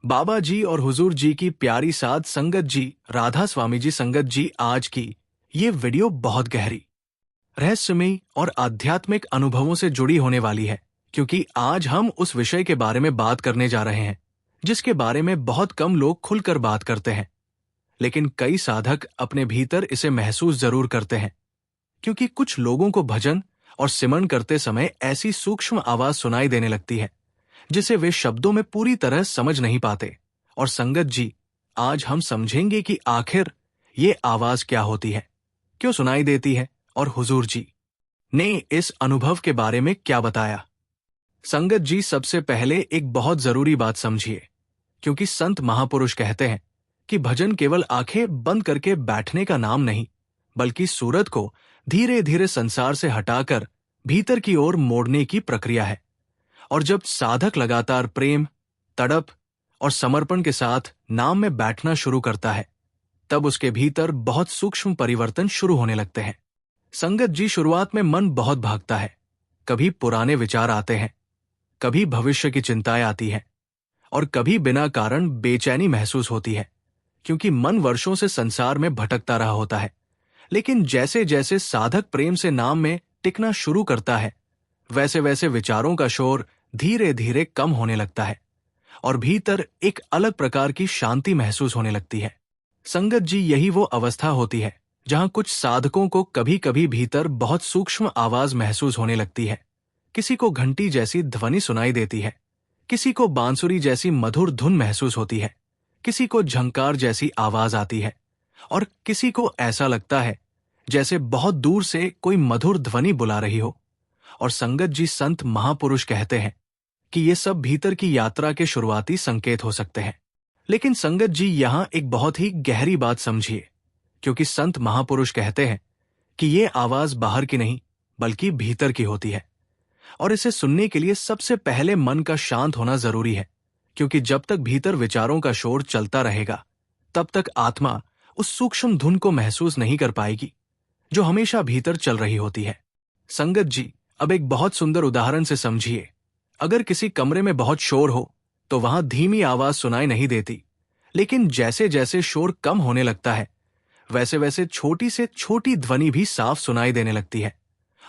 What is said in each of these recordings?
बाबा जी और हुजूर जी की प्यारी साध संगत जी, राधा स्वामी जी संगत जी, आज की ये वीडियो बहुत गहरी, रहस्यमयी और आध्यात्मिक अनुभवों से जुड़ी होने वाली है, क्योंकि आज हम उस विषय के बारे में बात करने जा रहे हैं जिसके बारे में बहुत कम लोग खुलकर बात करते हैं, लेकिन कई साधक अपने भीतर इसे महसूस जरूर करते हैं। क्योंकि कुछ लोगों को भजन और सिमरन करते समय ऐसी सूक्ष्म आवाज सुनाई देने लगती है जिसे वे शब्दों में पूरी तरह समझ नहीं पाते। और संगत जी, आज हम समझेंगे कि आखिर ये आवाज क्या होती है, क्यों सुनाई देती है, और हुजूर जी ने इस अनुभव के बारे में क्या बताया। संगत जी, सबसे पहले एक बहुत जरूरी बात समझिए, क्योंकि संत महापुरुष कहते हैं कि भजन केवल आंखें बंद करके बैठने का नाम नहीं, बल्कि सूरत को धीरे धीरे संसार से हटाकर भीतर की ओर मोड़ने की प्रक्रिया है। और जब साधक लगातार प्रेम, तड़प और समर्पण के साथ नाम में बैठना शुरू करता है, तब उसके भीतर बहुत सूक्ष्म परिवर्तन शुरू होने लगते हैं। संगत जी, शुरुआत में मन बहुत भागता है, कभी पुराने विचार आते हैं, कभी भविष्य की चिंताएं आती हैं, और कभी बिना कारण बेचैनी महसूस होती है, क्योंकि मन वर्षों से संसार में भटकता रहा होता है। लेकिन जैसे जैसे साधक प्रेम से नाम में टिकना शुरू करता है, वैसे वैसे विचारों का शोर धीरे धीरे कम होने लगता है और भीतर एक अलग प्रकार की शांति महसूस होने लगती है। संगत जी, यही वो अवस्था होती है जहां कुछ साधकों को कभी कभी भीतर बहुत सूक्ष्म आवाज महसूस होने लगती है। किसी को घंटी जैसी ध्वनि सुनाई देती है, किसी को बांसुरी जैसी मधुर धुन महसूस होती है, किसी को झंकार जैसी आवाज आती है, और किसी को ऐसा लगता है जैसे बहुत दूर से कोई मधुर ध्वनि बुला रही हो। और संगत जी, संत महापुरुष कहते हैं कि ये सब भीतर की यात्रा के शुरुआती संकेत हो सकते हैं। लेकिन संगत जी, यहां एक बहुत ही गहरी बात समझिए, क्योंकि संत महापुरुष कहते हैं कि ये आवाज बाहर की नहीं बल्कि भीतर की होती है। और इसे सुनने के लिए सबसे पहले मन का शांत होना जरूरी है, क्योंकि जब तक भीतर विचारों का शोर चलता रहेगा, तब तक आत्मा उस सूक्ष्म धुन को महसूस नहीं कर पाएगी जो हमेशा भीतर चल रही होती है। संगत जी, अब एक बहुत सुंदर उदाहरण से समझिए। अगर किसी कमरे में बहुत शोर हो तो वहां धीमी आवाज सुनाई नहीं देती, लेकिन जैसे जैसे शोर कम होने लगता है, वैसे वैसे छोटी से छोटी ध्वनि भी साफ सुनाई देने लगती है।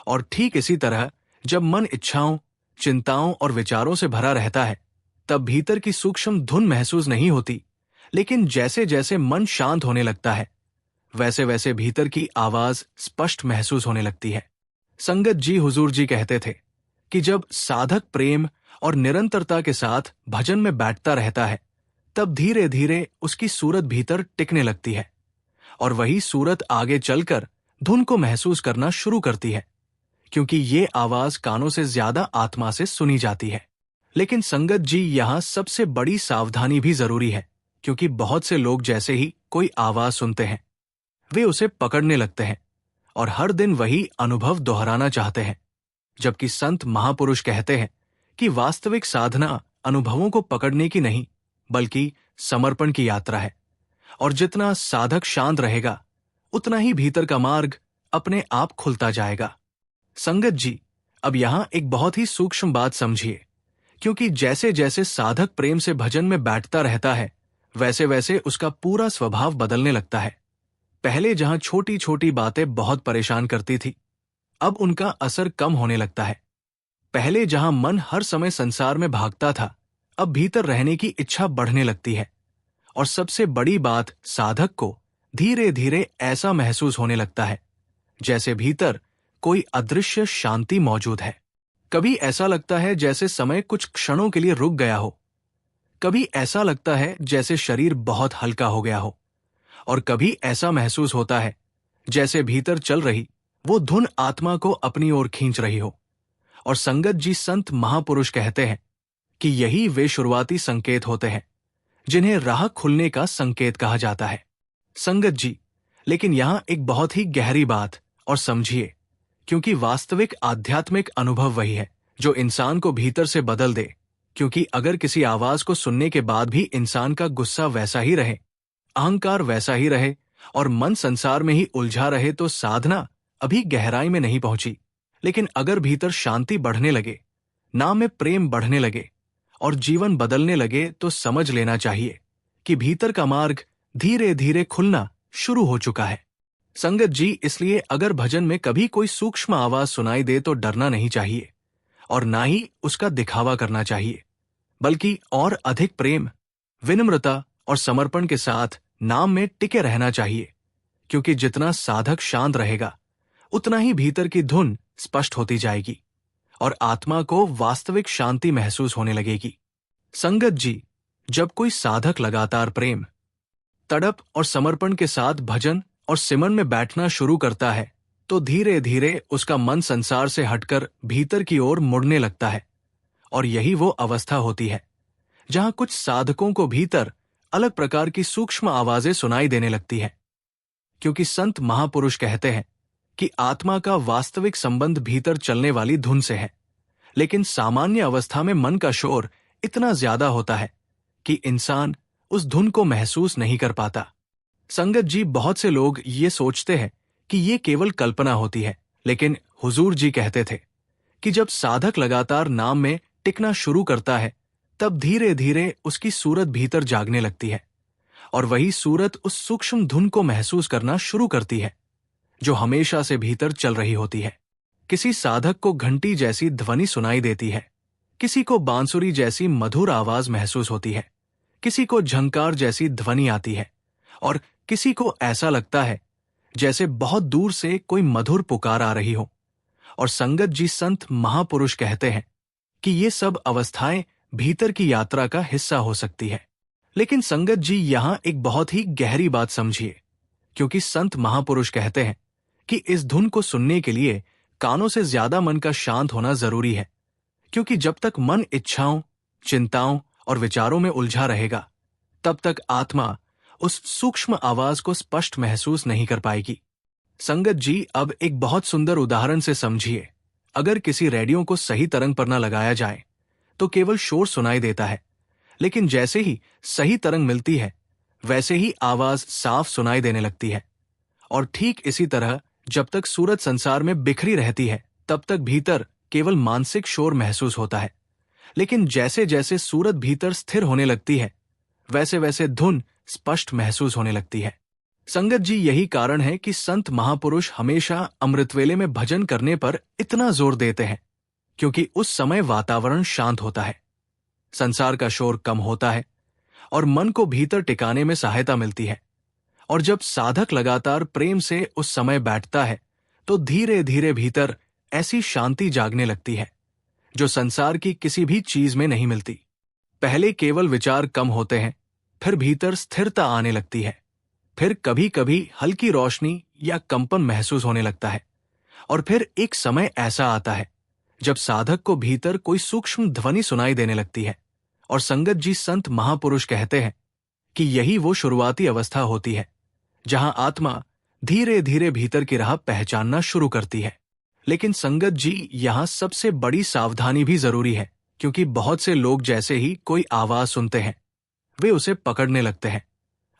और ठीक इसी तरह जब मन इच्छाओं, चिंताओं और विचारों से भरा रहता है, तब भीतर की सूक्ष्म धुन महसूस नहीं होती, लेकिन जैसे जैसे मन शांत होने लगता है, वैसे वैसे भीतर की आवाज स्पष्ट महसूस होने लगती है। संगत जी, हुजूर जी कहते थे कि जब साधक प्रेम और निरंतरता के साथ भजन में बैठता रहता है, तब धीरे धीरे उसकी सूरत भीतर टिकने लगती है, और वही सूरत आगे चलकर धुन को महसूस करना शुरू करती है, क्योंकि ये आवाज कानों से ज्यादा आत्मा से सुनी जाती है। लेकिन संगत जी, यहां सबसे बड़ी सावधानी भी जरूरी है, क्योंकि बहुत से लोग जैसे ही कोई आवाज सुनते हैं, वे उसे पकड़ने लगते हैं और हर दिन वही अनुभव दोहराना चाहते हैं, जबकि संत महापुरुष कहते हैं कि वास्तविक साधना अनुभवों को पकड़ने की नहीं बल्कि समर्पण की यात्रा है। और जितना साधक शांत रहेगा, उतना ही भीतर का मार्ग अपने आप खुलता जाएगा। संगत जी, अब यहां एक बहुत ही सूक्ष्म बात समझिए, क्योंकि जैसे जैसे साधक प्रेम से भजन में बैठता रहता है, वैसे वैसे उसका पूरा स्वभाव बदलने लगता है। पहले जहां छोटी छोटी बातें बहुत परेशान करती थी, अब उनका असर कम होने लगता है। पहले जहां मन हर समय संसार में भागता था, अब भीतर रहने की इच्छा बढ़ने लगती है। और सबसे बड़ी बात, साधक को धीरे धीरे ऐसा महसूस होने लगता है जैसे भीतर कोई अदृश्य शांति मौजूद है। कभी ऐसा लगता है जैसे समय कुछ क्षणों के लिए रुक गया हो, कभी ऐसा लगता है जैसे शरीर बहुत हल्का हो गया हो, और कभी ऐसा महसूस होता है जैसे भीतर चल रही वो धुन आत्मा को अपनी ओर खींच रही हो। और संगत जी, संत महापुरुष कहते हैं कि यही वे शुरुआती संकेत होते हैं जिन्हें राह खुलने का संकेत कहा जाता है। संगत जी, लेकिन यहां एक बहुत ही गहरी बात और समझिए, क्योंकि वास्तविक आध्यात्मिक अनुभव वही है जो इंसान को भीतर से बदल दे। क्योंकि अगर किसी आवाज को सुनने के बाद भी इंसान का गुस्सा वैसा ही रहे, अहंकार वैसा ही रहे और मन संसार में ही उलझा रहे, तो साधना अभी गहराई में नहीं पहुंची। लेकिन अगर भीतर शांति बढ़ने लगे, नाम में प्रेम बढ़ने लगे और जीवन बदलने लगे तो समझ लेना चाहिए कि भीतर का मार्ग धीरे धीरे खुलना शुरू हो चुका है। संगत जी, इसलिए अगर भजन में कभी कोई सूक्ष्म आवाज सुनाई दे तो डरना नहीं चाहिए और ना ही उसका दिखावा करना चाहिए, बल्कि और अधिक प्रेम, विनम्रता और समर्पण के साथ नाम में टिके रहना चाहिए, क्योंकि जितना साधक शांत रहेगा उतना ही भीतर की धुन स्पष्ट होती जाएगी और आत्मा को वास्तविक शांति महसूस होने लगेगी। संगत जी, जब कोई साधक लगातार प्रेम, तड़प और समर्पण के साथ भजन और सिमरन में बैठना शुरू करता है तो धीरे धीरे उसका मन संसार से हटकर भीतर की ओर मुड़ने लगता है। और यही वो अवस्था होती है जहां कुछ साधकों को भीतर अलग प्रकार की सूक्ष्म आवाजें सुनाई देने लगती है, क्योंकि संत महापुरुष कहते हैं कि आत्मा का वास्तविक संबंध भीतर चलने वाली धुन से है। लेकिन सामान्य अवस्था में मन का शोर इतना ज्यादा होता है कि इंसान उस धुन को महसूस नहीं कर पाता। संगत जी, बहुत से लोग ये सोचते हैं कि ये केवल कल्पना होती है, लेकिन हुजूर जी कहते थे कि जब साधक लगातार नाम में टिकना शुरू करता है तब धीरे धीरे उसकी सूरत भीतर जागने लगती है और वही सूरत उस सूक्ष्म धुन को महसूस करना शुरू करती है जो हमेशा से भीतर चल रही होती है। किसी साधक को घंटी जैसी ध्वनि सुनाई देती है, किसी को बांसुरी जैसी मधुर आवाज महसूस होती है, किसी को झंकार जैसी ध्वनि आती है और किसी को ऐसा लगता है जैसे बहुत दूर से कोई मधुर पुकार आ रही हो। और संगत जी, संत महापुरुष कहते हैं कि ये सब अवस्थाएं भीतर की यात्रा का हिस्सा हो सकती है। लेकिन संगत जी, यहां एक बहुत ही गहरी बात समझिए, क्योंकि संत महापुरुष कहते हैं कि इस धुन को सुनने के लिए कानों से ज्यादा मन का शांत होना जरूरी है, क्योंकि जब तक मन इच्छाओं, चिंताओं और विचारों में उलझा रहेगा तब तक आत्मा उस सूक्ष्म आवाज को स्पष्ट महसूस नहीं कर पाएगी। संगत जी, अब एक बहुत सुंदर उदाहरण से समझिए। अगर किसी रेडियो को सही तरंग पर न लगाया जाए तो केवल शोर सुनाई देता है, लेकिन जैसे ही सही तरंग मिलती है वैसे ही आवाज साफ सुनाई देने लगती है। और ठीक इसी तरह जब तक सूरत संसार में बिखरी रहती है तब तक भीतर केवल मानसिक शोर महसूस होता है, लेकिन जैसे जैसे सूरत भीतर स्थिर होने लगती है वैसे वैसे धुन स्पष्ट महसूस होने लगती है। संगत जी, यही कारण है कि संत महापुरुष हमेशा अमृतवेले में भजन करने पर इतना जोर देते हैं, क्योंकि उस समय वातावरण शांत होता है, संसार का शोर कम होता है और मन को भीतर टिकाने में सहायता मिलती है। और जब साधक लगातार प्रेम से उस समय बैठता है तो धीरे धीरे भीतर ऐसी शांति जागने लगती है जो संसार की किसी भी चीज में नहीं मिलती। पहले केवल विचार कम होते हैं, फिर भीतर स्थिरता आने लगती है, फिर कभी कभी हल्की रोशनी या कंपन महसूस होने लगता है और फिर एक समय ऐसा आता है जब साधक को भीतर कोई सूक्ष्म ध्वनि सुनाई देने लगती है। और संगत जी, संत महापुरुष कहते हैं कि यही वो शुरुआती अवस्था होती है जहां आत्मा धीरे धीरे भीतर की राह पहचानना शुरू करती है। लेकिन संगत जी, यहां सबसे बड़ी सावधानी भी जरूरी है, क्योंकि बहुत से लोग जैसे ही कोई आवाज सुनते हैं वे उसे पकड़ने लगते हैं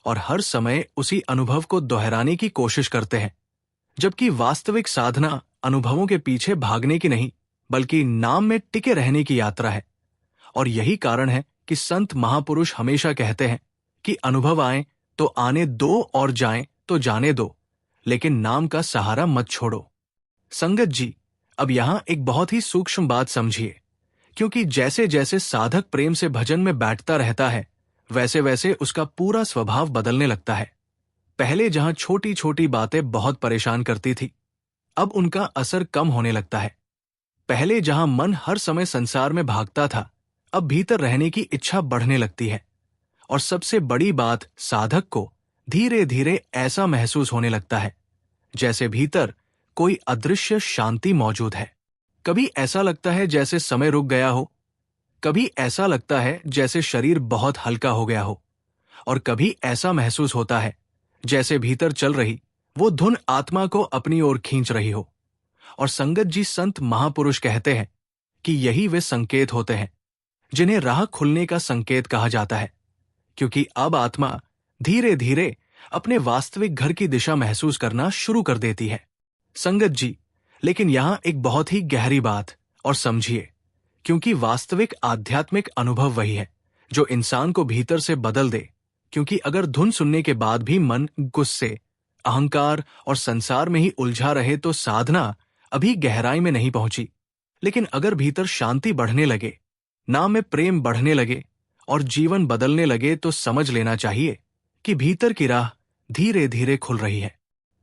और हर समय उसी अनुभव को दोहराने की कोशिश करते हैं, जबकि वास्तविक साधना अनुभवों के पीछे भागने की नहीं बल्कि नाम में टिके रहने की यात्रा है। और यही कारण है कि संत महापुरुष हमेशा कहते हैं कि अनुभव आए तो आने दो और जाएं तो जाने दो, लेकिन नाम का सहारा मत छोड़ो। संगत जी, अब यहां एक बहुत ही सूक्ष्म बात समझिए, क्योंकि जैसे जैसे साधक प्रेम से भजन में बैठता रहता है वैसे वैसे उसका पूरा स्वभाव बदलने लगता है। पहले जहां छोटी छोटी बातें बहुत परेशान करती थी, अब उनका असर कम होने लगता है। पहले जहां मन हर समय संसार में भागता था, अब भीतर रहने की इच्छा बढ़ने लगती है। और सबसे बड़ी बात, साधक को धीरे धीरे ऐसा महसूस होने लगता है जैसे भीतर कोई अदृश्य शांति मौजूद है। कभी ऐसा लगता है जैसे समय रुक गया हो, कभी ऐसा लगता है जैसे शरीर बहुत हल्का हो गया हो, और कभी ऐसा महसूस होता है जैसे भीतर चल रही वो धुन आत्मा को अपनी ओर खींच रही हो। और संगत जी, संत महापुरुष कहते हैं कि यही वे संकेत होते हैं जिन्हें राह खुलने का संकेत कहा जाता है, क्योंकि अब आत्मा धीरे धीरे अपने वास्तविक घर की दिशा महसूस करना शुरू कर देती है। संगत जी, लेकिन यहां एक बहुत ही गहरी बात और समझिए क्योंकि वास्तविक आध्यात्मिक अनुभव वही है जो इंसान को भीतर से बदल दे। क्योंकि अगर धुन सुनने के बाद भी मन गुस्से, अहंकार और संसार में ही उलझा रहे तो साधना अभी गहराई में नहीं पहुंची। लेकिन अगर भीतर शांति बढ़ने लगे, नाम में प्रेम बढ़ने लगे और जीवन बदलने लगे तो समझ लेना चाहिए कि भीतर की राह धीरे धीरे खुल रही है।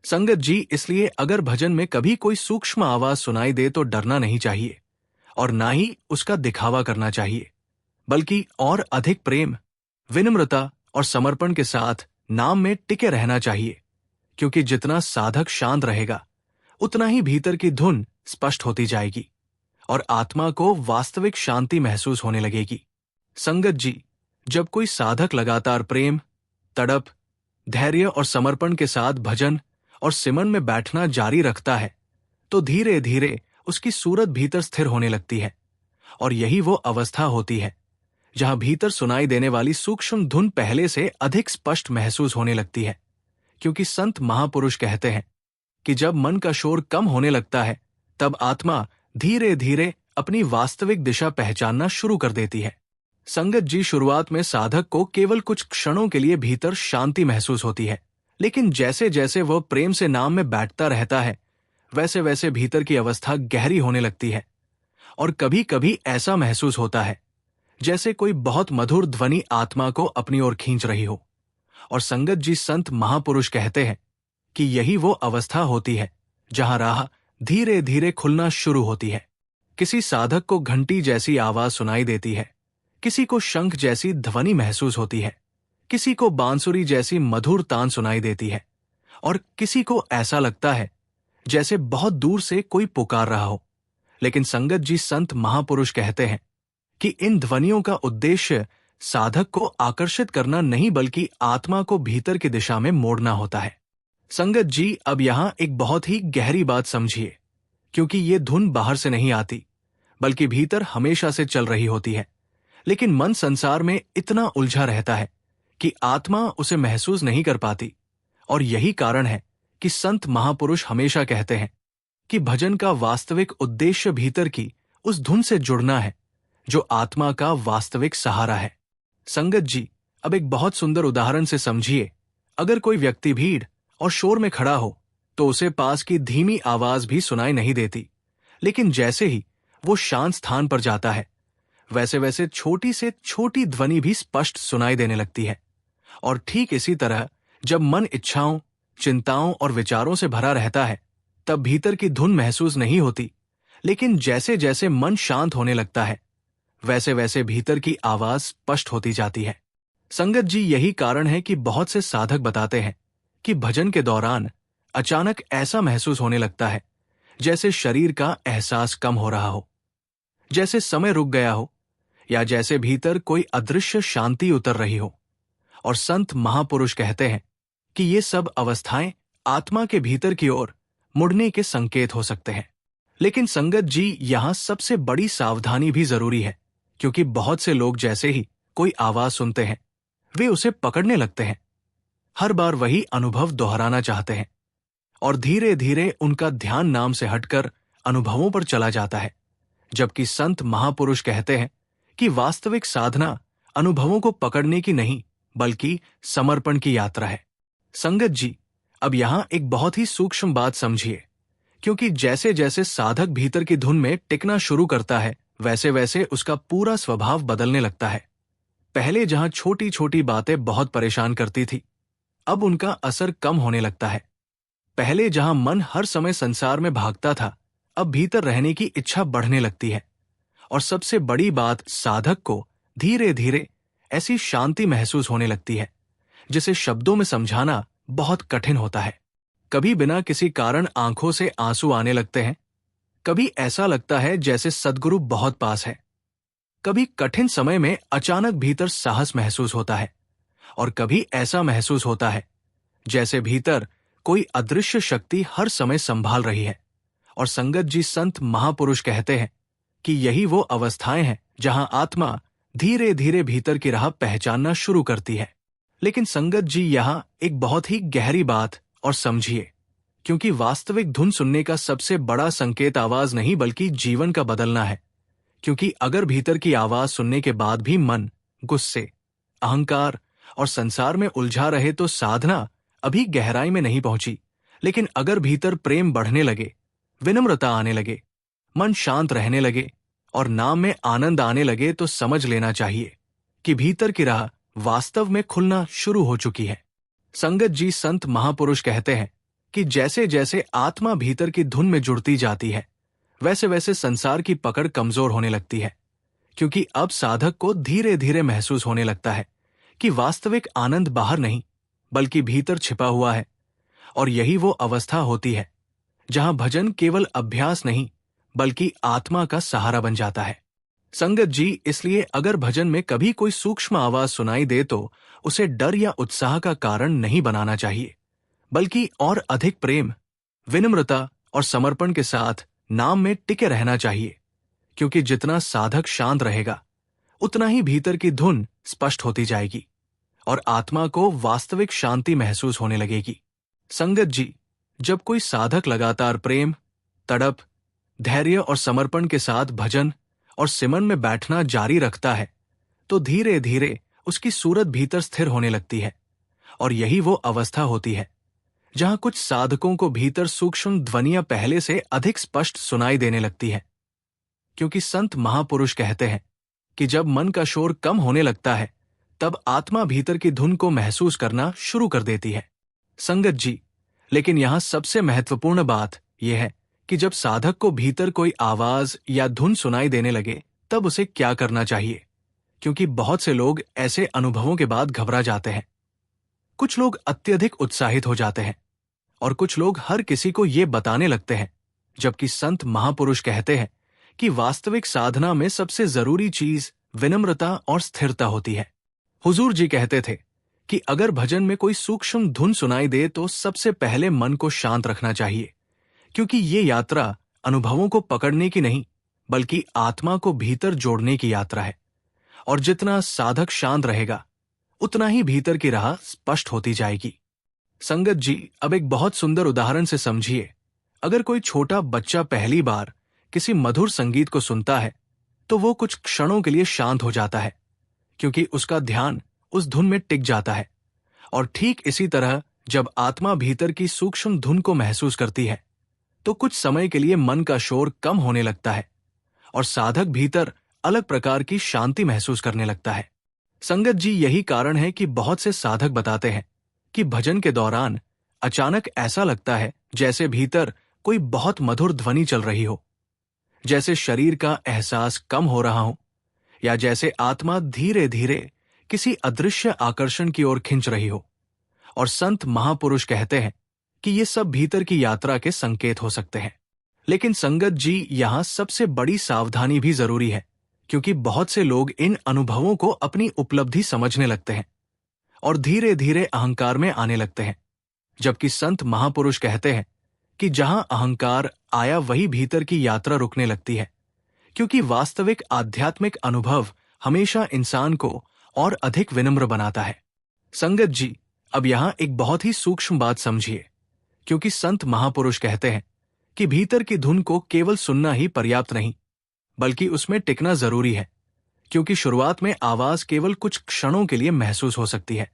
संगत जी, इसलिए अगर भजन में कभी कोई सूक्ष्म आवाज सुनाई दे तो डरना नहीं चाहिए और ना ही उसका दिखावा करना चाहिए, बल्कि और अधिक प्रेम, विनम्रता और समर्पण के साथ नाम में टिके रहना चाहिए। क्योंकि जितना साधक शांत रहेगा उतना ही भीतर की धुन स्पष्ट होती जाएगी और आत्मा को वास्तविक शांति महसूस होने लगेगी। संगत जी, जब कोई साधक लगातार प्रेम, तड़प, धैर्य और समर्पण के साथ भजन और सिमरन में बैठना जारी रखता है तो धीरे धीरे उसकी सूरत भीतर स्थिर होने लगती है। और यही वो अवस्था होती है जहां भीतर सुनाई देने वाली सूक्ष्म धुन पहले से अधिक स्पष्ट महसूस होने लगती है। क्योंकि संत महापुरुष कहते हैं कि जब मन का शोर कम होने लगता है तब आत्मा धीरे धीरे अपनी वास्तविक दिशा पहचानना शुरू कर देती है। संगत जी, शुरुआत में साधक को केवल कुछ क्षणों के लिए भीतर शांति महसूस होती है, लेकिन जैसे जैसे वह प्रेम से नाम में बैठता रहता है वैसे वैसे भीतर की अवस्था गहरी होने लगती है। और कभी कभी ऐसा महसूस होता है जैसे कोई बहुत मधुर ध्वनि आत्मा को अपनी ओर खींच रही हो। और संगत जी, संत महापुरुष कहते हैं कि यही वो अवस्था होती है जहां राह धीरे धीरे खुलना शुरू होती है। किसी साधक को घंटी जैसी आवाज सुनाई देती है, किसी को शंख जैसी ध्वनि महसूस होती है, किसी को बांसुरी जैसी मधुर तान सुनाई देती है और किसी को ऐसा लगता है जैसे बहुत दूर से कोई पुकार रहा हो। लेकिन संगत जी, संत महापुरुष कहते हैं कि इन ध्वनियों का उद्देश्य साधक को आकर्षित करना नहीं बल्कि आत्मा को भीतर की दिशा में मोड़ना होता है। संगत जी, अब यहां एक बहुत ही गहरी बात समझिए। क्योंकि ये धुन बाहर से नहीं आती बल्कि भीतर हमेशा से चल रही होती है। लेकिन मन संसार में इतना उलझा रहता है कि आत्मा उसे महसूस नहीं कर पाती। और यही कारण है कि संत महापुरुष हमेशा कहते हैं कि भजन का वास्तविक उद्देश्य भीतर की उस धुन से जुड़ना है जो आत्मा का वास्तविक सहारा है। संगत जी, अब एक बहुत सुंदर उदाहरण से समझिए। अगर कोई व्यक्ति भीड़ और शोर में खड़ा हो तो उसे पास की धीमी आवाज भी सुनाई नहीं देती, लेकिन जैसे ही वो शांत स्थान पर जाता है वैसे वैसे छोटी से छोटी ध्वनि भी स्पष्ट सुनाई देने लगती है। और ठीक इसी तरह जब मन इच्छाओं, चिंताओं और विचारों से भरा रहता है तब भीतर की धुन महसूस नहीं होती, लेकिन जैसे जैसे मन शांत होने लगता है वैसे वैसे भीतर की आवाज स्पष्ट होती जाती है। संगत जी, यही कारण है कि बहुत से साधक बताते हैं कि भजन के दौरान अचानक ऐसा महसूस होने लगता है जैसे शरीर का एहसास कम हो रहा हो, जैसे समय रुक गया हो या जैसे भीतर कोई अदृश्य शांति उतर रही हो। और संत महापुरुष कहते हैं कि ये सब अवस्थाएं आत्मा के भीतर की ओर मुड़ने के संकेत हो सकते हैं। लेकिन संगत जी, यहां सबसे बड़ी सावधानी भी जरूरी है। क्योंकि बहुत से लोग जैसे ही कोई आवाज सुनते हैं वे उसे पकड़ने लगते हैं, हर बार वही अनुभव दोहराना चाहते हैं और धीरे धीरे उनका ध्यान नाम से हटकर अनुभवों पर चला जाता है। जबकि संत महापुरुष कहते हैं कि वास्तविक साधना अनुभवों को पकड़ने की नहीं बल्कि समर्पण की यात्रा है। संगत जी, अब यहां एक बहुत ही सूक्ष्म बात समझिए। क्योंकि जैसे जैसे साधक भीतर की धुन में टिकना शुरू करता है वैसे वैसे उसका पूरा स्वभाव बदलने लगता है। पहले जहां छोटी छोटी बातें बहुत परेशान करती थी, अब उनका असर कम होने लगता है। पहले जहां मन हर समय संसार में भागता था, अब भीतर रहने की इच्छा बढ़ने लगती है। और सबसे बड़ी बात, साधक को धीरे धीरे ऐसी शांति महसूस होने लगती है जिसे शब्दों में समझाना बहुत कठिन होता है। कभी बिना किसी कारण आंखों से आंसू आने लगते हैं, कभी ऐसा लगता है जैसे सद्गुरु बहुत पास है, कभी कठिन समय में अचानक भीतर साहस महसूस होता है और कभी ऐसा महसूस होता है जैसे भीतर कोई अदृश्य शक्ति हर समय संभाल रही है। और संगत जी, संत महापुरुष कहते हैं कि यही वो अवस्थाएं हैं जहां आत्मा धीरे धीरे भीतर की राह पहचानना शुरू करती है। लेकिन संगत जी, यहां एक बहुत ही गहरी बात और समझिए। क्योंकि वास्तविक धुन सुनने का सबसे बड़ा संकेत आवाज नहीं बल्कि जीवन का बदलना है। क्योंकि अगर भीतर की आवाज सुनने के बाद भी मन गुस्से, अहंकार और संसार में उलझा रहे तो साधना अभी गहराई में नहीं पहुंची। लेकिन अगर भीतर प्रेम बढ़ने लगे, विनम्रता आने लगे, मन शांत रहने लगे और नाम में आनंद आने लगे तो समझ लेना चाहिए कि भीतर की राह वास्तव में खुलना शुरू हो चुकी है। संगत जी संत महापुरुष कहते हैं कि जैसे जैसे आत्मा भीतर की धुन में जुड़ती जाती है, वैसे वैसे संसार की पकड़ कमजोर होने लगती है, क्योंकि अब साधक को धीरे धीरे महसूस होने लगता है कि वास्तविक आनंद बाहर नहीं बल्कि भीतर छिपा हुआ है। और यही वो अवस्था होती है जहां भजन केवल अभ्यास नहीं बल्कि आत्मा का सहारा बन जाता है। संगत जी, इसलिए अगर भजन में कभी कोई सूक्ष्म आवाज सुनाई दे तो उसे डर या उत्साह का कारण नहीं बनाना चाहिए, बल्कि और अधिक प्रेम, विनम्रता और समर्पण के साथ नाम में टिके रहना चाहिए। क्योंकि जितना साधक शांत रहेगा, उतना ही भीतर की धुन स्पष्ट होती जाएगी और आत्मा को वास्तविक शांति महसूस होने लगेगी। संगत जी, जब कोई साधक लगातार प्रेम, तड़प, धैर्य और समर्पण के साथ भजन और सिमरन में बैठना जारी रखता है, तो धीरे धीरे उसकी सूरत भीतर स्थिर होने लगती है। और यही वो अवस्था होती है जहां कुछ साधकों को भीतर सूक्ष्म ध्वनियां पहले से अधिक स्पष्ट सुनाई देने लगती है। क्योंकि संत महापुरुष कहते हैं कि जब मन का शोर कम होने लगता है, तब आत्मा भीतर की धुन को महसूस करना शुरू कर देती है। संगत जी, लेकिन यहां सबसे महत्वपूर्ण बात यह है कि जब साधक को भीतर कोई आवाज या धुन सुनाई देने लगे, तब उसे क्या करना चाहिए। क्योंकि बहुत से लोग ऐसे अनुभवों के बाद घबरा जाते हैं। कुछ लोग अत्यधिक उत्साहित हो जाते हैं और कुछ लोग हर किसी को ये बताने लगते हैं, जबकि संत महापुरुष कहते हैं कि वास्तविक साधना में सबसे जरूरी चीज विनम्रता और स्थिरता होती है। हुजूर जी कहते थे कि अगर भजन में कोई सूक्ष्म धुन सुनाई दे तो सबसे पहले मन को शांत रखना चाहिए, क्योंकि ये यात्रा अनुभवों को पकड़ने की नहीं बल्कि आत्मा को भीतर जोड़ने की यात्रा है। और जितना साधक शांत रहेगा, उतना ही भीतर की राह स्पष्ट होती जाएगी। संगत जी, अब एक बहुत सुंदर उदाहरण से समझिए। अगर कोई छोटा बच्चा पहली बार किसी मधुर संगीत को सुनता है, तो वो कुछ क्षणों के लिए शांत हो जाता है, क्योंकि उसका ध्यान उस धुन में टिक जाता है। और ठीक इसी तरह जब आत्मा भीतर की सूक्ष्म धुन को महसूस करती है, तो कुछ समय के लिए मन का शोर कम होने लगता है और साधक भीतर अलग प्रकार की शांति महसूस करने लगता है। संगत जी, यही कारण है कि बहुत से साधक बताते हैं कि भजन के दौरान अचानक ऐसा लगता है जैसे भीतर कोई बहुत मधुर ध्वनि चल रही हो, जैसे शरीर का एहसास कम हो रहा हो, या जैसे आत्मा धीरे धीरे किसी अदृश्य आकर्षण की ओर खिंच रही हो। और संत महापुरुष कहते हैं कि ये सब भीतर की यात्रा के संकेत हो सकते हैं। लेकिन संगत जी, यहाँ सबसे बड़ी सावधानी भी जरूरी है, क्योंकि बहुत से लोग इन अनुभवों को अपनी उपलब्धि समझने लगते हैं और धीरे धीरे अहंकार में आने लगते हैं। जबकि संत महापुरुष कहते हैं कि जहां अहंकार आया वही भीतर की यात्रा रुकने लगती है, क्योंकि वास्तविक आध्यात्मिक अनुभव हमेशा इंसान को और अधिक विनम्र बनाता है। संगत जी, अब यहां एक बहुत ही सूक्ष्म बात समझिए, क्योंकि संत महापुरुष कहते हैं कि भीतर की धुन को केवल सुनना ही पर्याप्त नहीं बल्कि उसमें टिकना जरूरी है। क्योंकि शुरुआत में आवाज केवल कुछ क्षणों के लिए महसूस हो सकती है,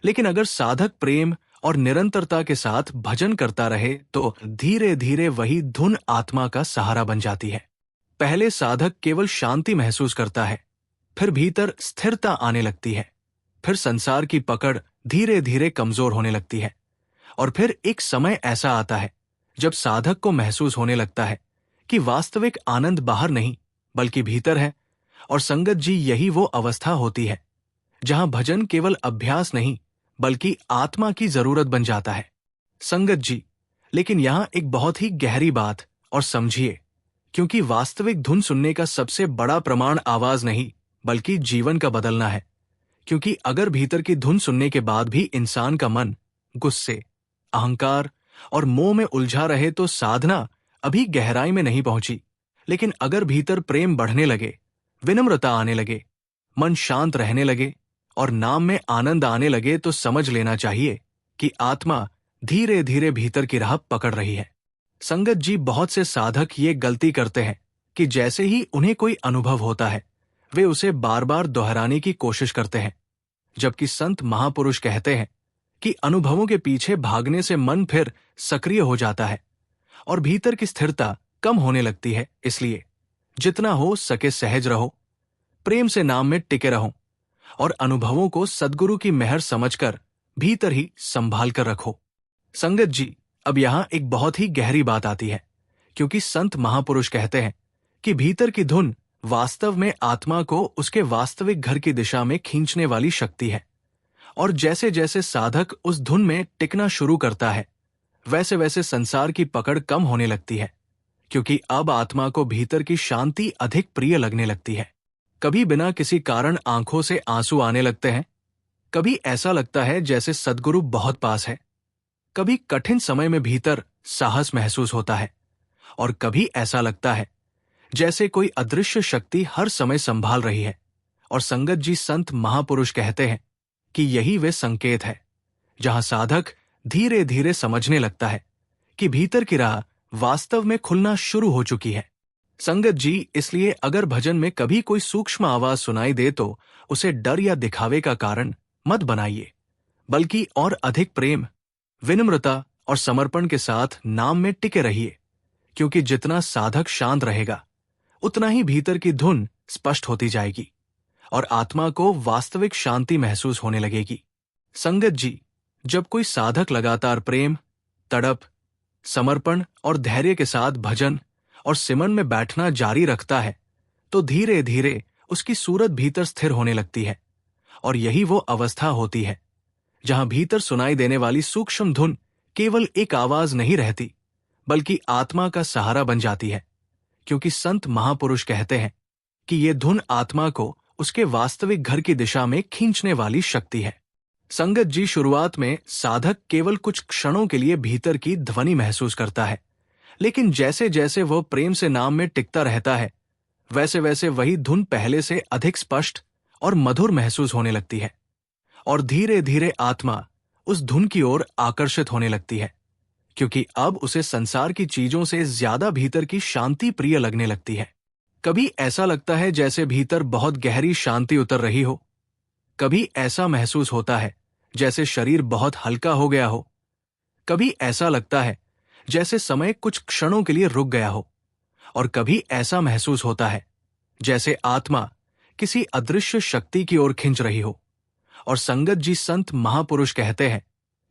लेकिन अगर साधक प्रेम और निरंतरता के साथ भजन करता रहे तो धीरे धीरे वही धुन आत्मा का सहारा बन जाती है। पहले साधक केवल शांति महसूस करता है, फिर भीतर स्थिरता आने लगती है, फिर संसार की पकड़ धीरे धीरे कमजोर होने लगती है, और फिर एक समय ऐसा आता है जब साधक को महसूस होने लगता है कि वास्तविक आनंद बाहर नहीं बल्कि भीतर है। और संगत जी, यही वो अवस्था होती है जहां भजन केवल अभ्यास नहीं बल्कि आत्मा की जरूरत बन जाता है। संगत जी, लेकिन यहां एक बहुत ही गहरी बात और समझिए, क्योंकि वास्तविक धुन सुनने का सबसे बड़ा प्रमाण आवाज नहीं बल्कि जीवन का बदलना है। क्योंकि अगर भीतर की धुन सुनने के बाद भी इंसान का मन गुस्से, अहंकार और मोह में उलझा रहे तो साधना अभी गहराई में नहीं पहुंची। लेकिन अगर भीतर प्रेम बढ़ने लगे, विनम्रता आने लगे, मन शांत रहने लगे और नाम में आनंद आने लगे तो समझ लेना चाहिए कि आत्मा धीरे धीरे भीतर की राह पकड़ रही है। संगत जी, बहुत से साधक ये गलती करते हैं कि जैसे ही उन्हें कोई अनुभव होता है वे उसे बार बार दोहराने की कोशिश करते हैं, जबकि संत महापुरुष कहते हैं कि अनुभवों के पीछे भागने से मन फिर सक्रिय हो जाता है और भीतर की स्थिरता कम होने लगती है। इसलिए जितना हो सके सहज रहो, प्रेम से नाम में टिके रहो और अनुभवों को सद्गुरु की मेहर समझकर भीतर ही संभाल कर रखो। संगत जी, अब यहां एक बहुत ही गहरी बात आती है, क्योंकि संत महापुरुष कहते हैं कि भीतर की धुन वास्तव में आत्मा को उसके वास्तविक घर की दिशा में खींचने वाली शक्ति है। और जैसे जैसे साधक उस धुन में टिकना शुरू करता है वैसे वैसे संसार की पकड़ कम होने लगती है, क्योंकि अब आत्मा को भीतर की शांति अधिक प्रिय लगने लगती है। कभी बिना किसी कारण आंखों से आंसू आने लगते हैं, कभी ऐसा लगता है जैसे सद्गुरु बहुत पास है, कभी कठिन समय में भीतर साहस महसूस होता है और कभी ऐसा लगता है जैसे कोई अदृश्य शक्ति हर समय संभाल रही है। और संगत जी, संत महापुरुष कहते हैं कि यही वे संकेत है जहां साधक धीरे धीरे समझने लगता है कि भीतर की राह वास्तव में खुलना शुरू हो चुकी है। संगत जी, इसलिए अगर भजन में कभी कोई सूक्ष्म आवाज सुनाई दे तो उसे डर या दिखावे का कारण मत बनाइए, बल्कि और अधिक प्रेम, विनम्रता और समर्पण के साथ नाम में टिके रहिए, क्योंकि जितना साधक शांत रहेगा उतना ही भीतर की धुन स्पष्ट होती जाएगी और आत्मा को वास्तविक शांति महसूस होने लगेगी। संगत जी, जब कोई साधक लगातार प्रेम, तड़प, समर्पण और धैर्य के साथ भजन और सिमरन में बैठना जारी रखता है तो धीरे धीरे उसकी सूरत भीतर स्थिर होने लगती है। और यही वो अवस्था होती है जहां भीतर सुनाई देने वाली सूक्ष्म धुन केवल एक आवाज नहीं रहती, बल्कि आत्मा का सहारा बन जाती है, क्योंकि संत महापुरुष कहते हैं कि ये धुन आत्मा को उसके वास्तविक घर की दिशा में खींचने वाली शक्ति है। संगत जी, शुरुआत में साधक केवल कुछ क्षणों के लिए भीतर की ध्वनि महसूस करता है, लेकिन जैसे जैसे वह प्रेम से नाम में टिकता रहता है वैसे वैसे वही धुन पहले से अधिक स्पष्ट और मधुर महसूस होने लगती है और धीरे धीरे आत्मा उस धुन की ओर आकर्षित होने लगती है, क्योंकि अब उसे संसार की चीजों से ज्यादा भीतर की शांति प्रिय लगने लगती है। कभी ऐसा लगता है जैसे भीतर बहुत गहरी शांति उतर रही हो, कभी ऐसा महसूस होता है जैसे शरीर बहुत हल्का हो गया हो, कभी ऐसा लगता है जैसे समय कुछ क्षणों के लिए रुक गया हो, और कभी ऐसा महसूस होता है जैसे आत्मा किसी अदृश्य शक्ति की ओर खिंच रही हो। और संगत जी, संत महापुरुष कहते हैं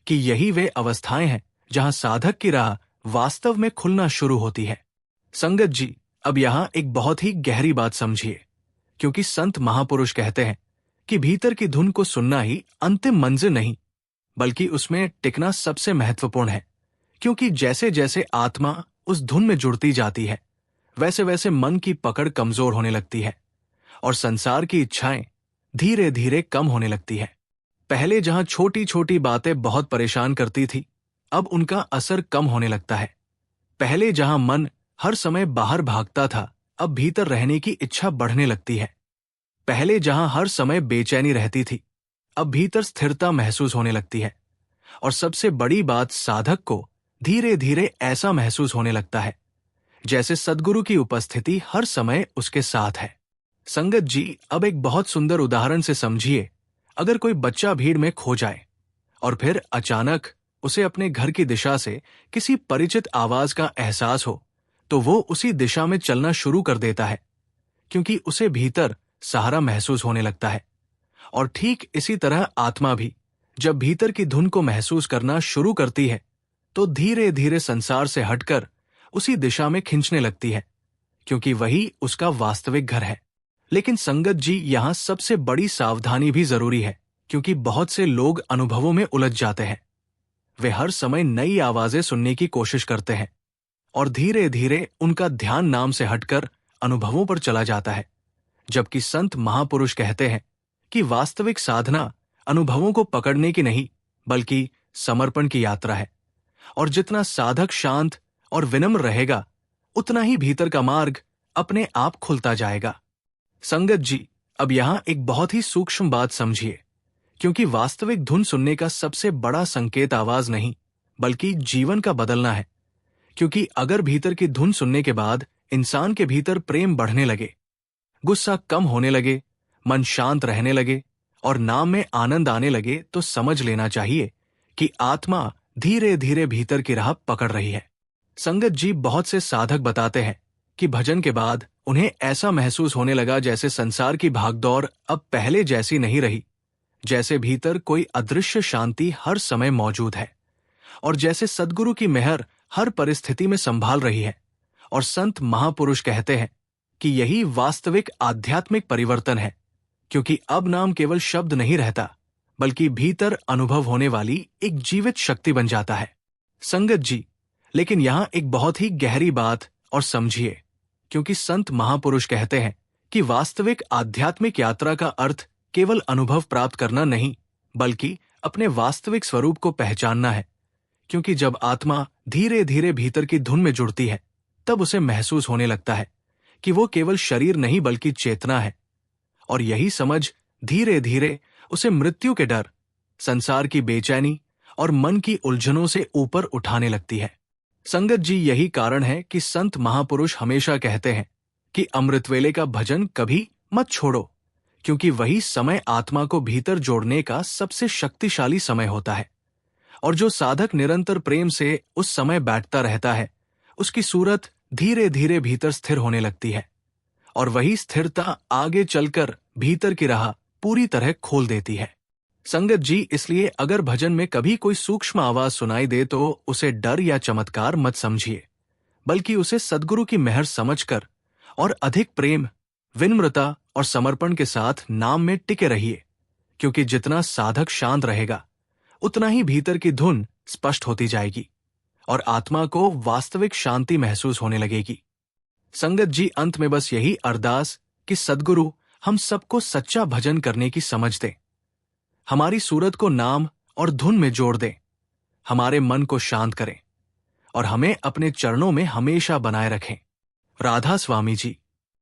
कि यही वे अवस्थाएं हैं जहां साधक की राह वास्तव में खुलना शुरू होती है। संगत जी, अब यहां एक बहुत ही गहरी बात समझिए, क्योंकि संत महापुरुष कहते हैं कि भीतर की धुन को सुनना ही अंतिम मंजिल नहीं, बल्कि उसमें टिकना सबसे महत्वपूर्ण है। क्योंकि जैसे जैसे आत्मा उस धुन में जुड़ती जाती है वैसे वैसे मन की पकड़ कमजोर होने लगती है और संसार की इच्छाएं धीरे धीरे कम होने लगती है। पहले जहां छोटी छोटी बातें बहुत परेशान करती थी, अब उनका असर कम होने लगता है। पहले जहां मन हर समय बाहर भागता था, अब भीतर रहने की इच्छा बढ़ने लगती है। पहले जहां हर समय बेचैनी रहती थी, अब भीतर स्थिरता महसूस होने लगती है। और सबसे बड़ी बात, साधक को धीरे धीरे ऐसा महसूस होने लगता है जैसे सद्गुरु की उपस्थिति हर समय उसके साथ है। संगत जी, अब एक बहुत सुंदर उदाहरण से समझिए। अगर कोई बच्चा भीड़ में खो जाए और फिर अचानक उसे अपने घर की दिशा से किसी परिचित आवाज का एहसास हो, तो वो उसी दिशा में चलना शुरू कर देता है, क्योंकि उसे भीतर सहारा महसूस होने लगता है। और ठीक इसी तरह आत्मा भी जब भीतर की धुन को महसूस करना शुरू करती है तो धीरे धीरे संसार से हटकर उसी दिशा में खींचने लगती है, क्योंकि वही उसका वास्तविक घर है। लेकिन संगत जी, यहां सबसे बड़ी सावधानी भी जरूरी है, क्योंकि बहुत से लोग अनुभवों में उलझ जाते हैं। वे हर समय नई आवाजें सुनने की कोशिश करते हैं और धीरे धीरे उनका ध्यान नाम से हटकर अनुभवों पर चला जाता है, जबकि संत महापुरुष कहते हैं कि वास्तविक साधना अनुभवों को पकड़ने की नहीं, बल्कि समर्पण की यात्रा है। और जितना साधक शांत और विनम्र रहेगा, उतना ही भीतर का मार्ग अपने आप खुलता जाएगा। संगत जी, अब यहां एक बहुत ही सूक्ष्म बात समझिए, क्योंकि वास्तविक धुन सुनने का सबसे बड़ा संकेत आवाज नहीं, बल्कि जीवन का बदलना है। क्योंकि अगर भीतर की धुन सुनने के बाद इंसान के भीतर प्रेम बढ़ने लगे, गुस्सा कम होने लगे, मन शांत रहने लगे और नाम में आनंद आने लगे, तो समझ लेना चाहिए कि आत्मा धीरे धीरे भीतर की राह पकड़ रही है। संगत जी बहुत से साधक बताते हैं कि भजन के बाद उन्हें ऐसा महसूस होने लगा जैसे संसार की भागदौड़ अब पहले जैसी नहीं रही, जैसे भीतर कोई अदृश्य शांति हर समय मौजूद है और जैसे सद्गुरु की मेहर हर परिस्थिति में संभाल रही है। और संत महापुरुष कहते हैं कि यही वास्तविक आध्यात्मिक परिवर्तन है, क्योंकि अब नाम केवल शब्द नहीं रहता, बल्कि भीतर अनुभव होने वाली एक जीवित शक्ति बन जाता है। संगत जी, लेकिन यहां एक बहुत ही गहरी बात और समझिए, क्योंकि संत महापुरुष कहते हैं कि वास्तविक आध्यात्मिक यात्रा का अर्थ केवल अनुभव प्राप्त करना नहीं, बल्कि अपने वास्तविक स्वरूप को पहचानना है। क्योंकि जब आत्मा धीरे धीरे भीतर की धुन में जुड़ती है, तब उसे महसूस होने लगता है कि वो केवल शरीर नहीं बल्कि चेतना है। और यही समझ धीरे धीरे उसे मृत्यु के डर, संसार की बेचैनी और मन की उलझनों से ऊपर उठाने लगती है। संगत जी, यही कारण है कि संत महापुरुष हमेशा कहते हैं कि अमृत वेले का भजन कभी मत छोड़ो, क्योंकि वही समय आत्मा को भीतर जोड़ने का सबसे शक्तिशाली समय होता है। और जो साधक निरंतर प्रेम से उस समय बैठता रहता है, उसकी सूरत धीरे धीरे भीतर स्थिर होने लगती है और वही स्थिरता आगे चलकर भीतर की राह पूरी तरह खोल देती है। संगत जी, इसलिए अगर भजन में कभी कोई सूक्ष्म आवाज सुनाई दे तो उसे डर या चमत्कार मत समझिए, बल्कि उसे सद्गुरु की मेहर समझकर और अधिक प्रेम, विनम्रता और समर्पण के साथ नाम में टिके रहिए। क्योंकि जितना साधक शांत रहेगा, उतना ही भीतर की धुन स्पष्ट होती जाएगी और आत्मा को वास्तविक शांति महसूस होने लगेगी। संगत जी, अंत में बस यही अरदास कि सद्गुरु हम सबको सच्चा भजन करने की समझ दे, हमारी सूरत को नाम और धुन में जोड़ दे, हमारे मन को शांत करें और हमें अपने चरणों में हमेशा बनाए रखें। राधा स्वामी जी।